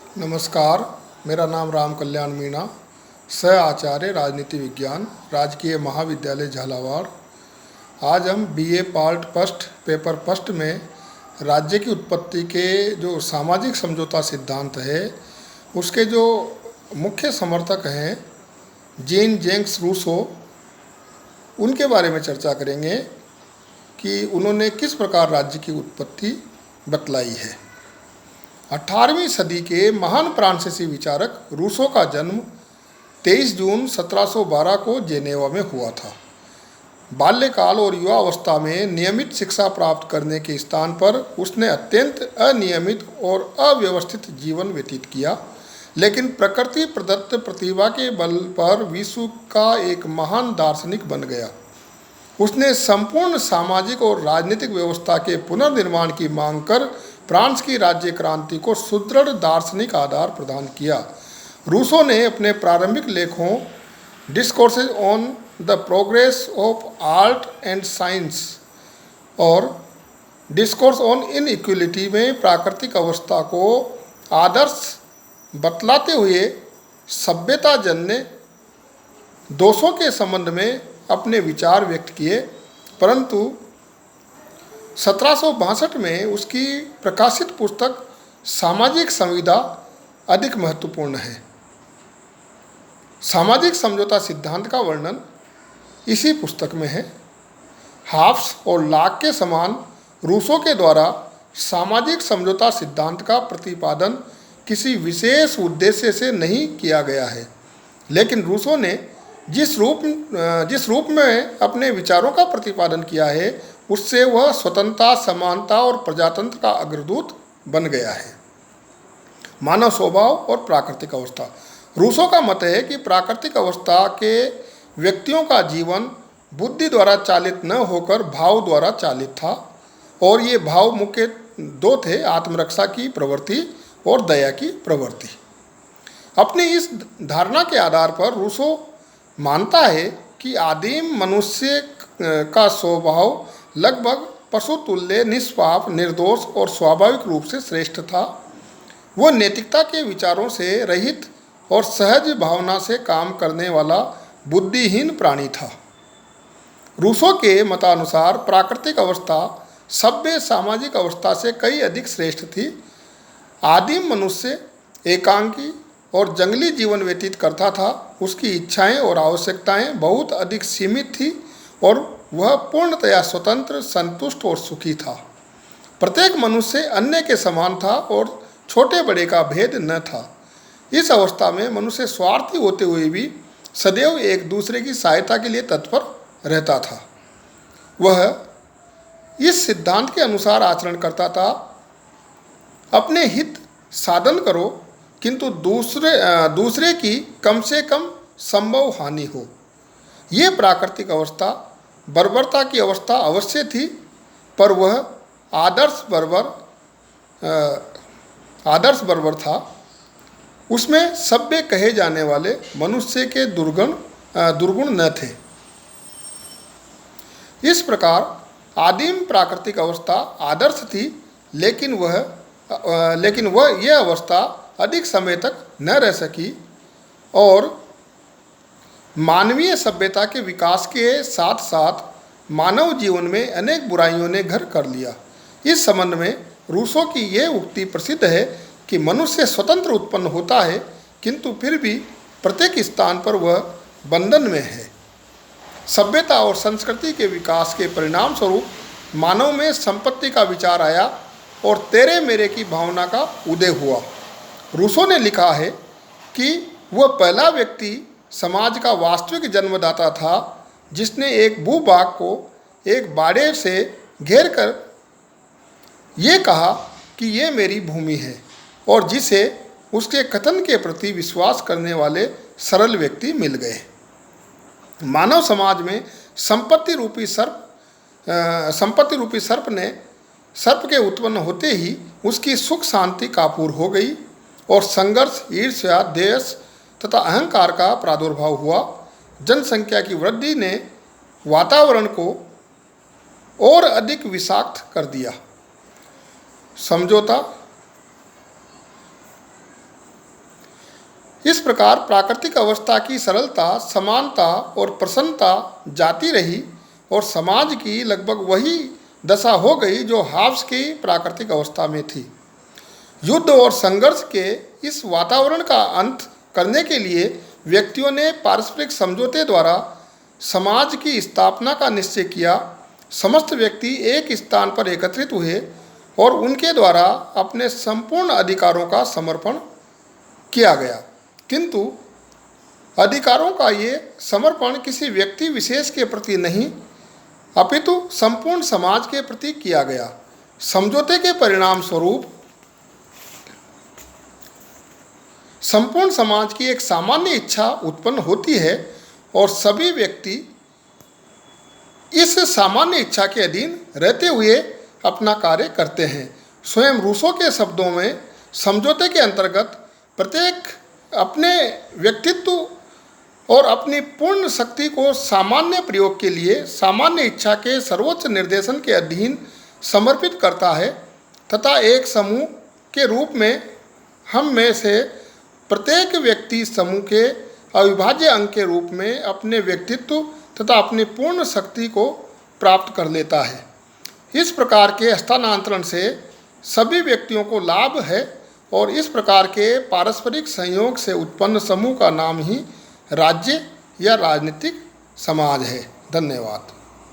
नमस्कार। मेरा नाम राम कल्याण मीणा, सह आचार्य राजनीति विज्ञान, राजकीय महाविद्यालय झालावाड़। आज हम BA part first paper first में राज्य की उत्पत्ति के जो सामाजिक समझौता सिद्धांत है उसके जो मुख्य समर्थक हैं जीन जेंक्स रूसो, उनके बारे में चर्चा करेंगे कि उन्होंने किस प्रकार राज्य की उत्पत्ति बतलाई है। 18वीं सदी के महान फ्रांसीसी विचारक रूसो का जन्म 23 जून 1712 को जेनेवा में हुआ था। बाल्यकाल और युवावस्था में नियमित शिक्षा प्राप्त करने के स्थान पर उसने अत्यंत अनियमित और अव्यवस्थित जीवन व्यतीत किया, लेकिन प्रकृति प्रदत्त प्रतिभा के बल पर विश्व का एक महान दार्शनिक बन गया। उसने संपूर्ण सामाजिक और राजनीतिक व्यवस्था के पुनर्निर्माण की मांग कर फ्रांस की राज्य क्रांति को सुदृढ़ दार्शनिक आधार प्रदान किया। रूसो ने अपने प्रारंभिक लेखों discourses on the progress of art and science और डिस्कोर्स ऑन इनइक्वलिटी में प्राकृतिक अवस्था को आदर्श बतलाते हुए सभ्यताजन्य दोषों के संबंध में अपने विचार व्यक्त किए, परंतु 1762 में उसकी प्रकाशित पुस्तक सामाजिक संविदा अधिक महत्वपूर्ण है। सामाजिक समझौता सिद्धांत का वर्णन इसी पुस्तक में है। हाब्स और लॉक के समान रूसो के द्वारा सामाजिक समझौता सिद्धांत का प्रतिपादन किसी विशेष उद्देश्य से नहीं किया गया है, लेकिन रूसो ने जिस रूप में अपने विचारों का प्रतिपादन किया है उससे वह स्वतंत्रता, समानता और प्रजातंत्र का अग्रदूत बन गया है। मानव स्वभाव और प्राकृतिक अवस्था। रूसो का मत है कि प्राकृतिक अवस्था के व्यक्तियों का जीवन बुद्धि द्वारा चालित न होकर भाव द्वारा चालित था, और ये भाव मुख्य दो थे: आत्मरक्षा की प्रवृत्ति और दया की प्रवृत्ति। अपनी इस धारणा के आधार पर रूसो मानता है कि आदिम मनुष्य का स्वभाव लगभग पशु तुल्य, निष्पाप, निर्दोष और स्वाभाविक रूप से श्रेष्ठ था। वह नैतिकता के विचारों से रहित और सहज भावना से काम करने वाला बुद्धिहीन प्राणी था। रूसो के मतानुसार प्राकृतिक अवस्था सभ्य सामाजिक अवस्था से कई अधिक श्रेष्ठ थी। आदिम मनुष्य एकांकी और जंगली जीवन व्यतीत करता था। उसकी इच्छाएं और आवश्यकताएं बहुत अधिक सीमित थी और वह पूर्णतया स्वतंत्र, संतुष्ट और सुखी था। प्रत्येक मनुष्य अन्य के समान था और छोटे बड़े का भेद न था। इस अवस्था में मनुष्य स्वार्थी होते हुए भी सदैव एक दूसरे की सहायता के लिए तत्पर रहता था। वह इस सिद्धांत के अनुसार आचरण करता था: अपने हित साधन करो, किंतु दूसरे की कम से कम संभव हानि हो। ये प्राकृतिक अवस्था बर्बरता की अवस्था अवश्य थी, पर वह आदर्श बर्बर था। उसमें सभ्य कहे जाने वाले मनुष्य के दुर्गुण न थे। इस प्रकार आदिम प्राकृतिक अवस्था आदर्श थी, लेकिन वह यह अवस्था अधिक समय तक न रह सकी और मानवीय सभ्यता के विकास के साथ साथ मानव जीवन में अनेक बुराइयों ने घर कर लिया। इस संबंध में रूसो की यह उक्ति प्रसिद्ध है कि मनुष्य स्वतंत्र उत्पन्न होता है, किंतु फिर भी प्रत्येक स्थान पर वह बंधन में है। सभ्यता और संस्कृति के विकास के परिणाम स्वरूप मानव में संपत्ति का विचार आया और तेरे मेरे की भावना का उदय हुआ। रूसो ने लिखा है कि वह पहला व्यक्ति समाज का वास्तविक जन्मदाता था जिसने एक भूभाग को एक बाड़े से घेर कर ये कहा कि ये मेरी भूमि है, और जिसे उसके कथन के प्रति विश्वास करने वाले सरल व्यक्ति मिल गए। मानव समाज में संपत्ति रूपी सर्प के उत्पन्न होते ही उसकी सुख शांति कापूर हो गई और संघर्ष, ईर्ष्या, द्वेष तथा अहंकार का प्रादुर्भाव हुआ। जनसंख्या की वृद्धि ने वातावरण को और अधिक विषाक्त कर दिया। समझौता इस प्रकार प्राकृतिक अवस्था की सरलता, समानता और प्रसन्नता जाती रही और समाज की लगभग वही दशा हो गई जो हाब्स की प्राकृतिक अवस्था में थी। युद्ध और संघर्ष के इस वातावरण का अंत करने के लिए व्यक्तियों ने पारस्परिक समझौते द्वारा समाज की स्थापना का निश्चय किया। समस्त व्यक्ति एक स्थान पर एकत्रित हुए और उनके द्वारा अपने संपूर्ण अधिकारों का समर्पण किया गया। किंतु अधिकारों का ये समर्पण किसी व्यक्ति विशेष के प्रति नहीं, अपितु संपूर्ण समाज के प्रति किया गया। समझौते के परिणाम स्वरूप संपूर्ण समाज की एक सामान्य इच्छा उत्पन्न होती है और सभी व्यक्ति इस सामान्य इच्छा के अधीन रहते हुए अपना कार्य करते हैं। स्वयं रूसो के शब्दों में समझौते के अंतर्गत प्रत्येक अपने व्यक्तित्व और अपनी पूर्ण शक्ति को सामान्य प्रयोग के लिए सामान्य इच्छा के सर्वोच्च निर्देशन के अधीन समर्पित करता है तथा एक समूह के रूप में हम में से प्रत्येक व्यक्ति समूह के अविभाज्य अंग के रूप में अपने व्यक्तित्व तथा अपनी पूर्ण शक्ति को प्राप्त कर लेता है। इस प्रकार के हस्तांतरण से सभी व्यक्तियों को लाभ है और इस प्रकार के पारस्परिक संयोग से उत्पन्न समूह का नाम ही राज्य या राजनीतिक समाज है। धन्यवाद।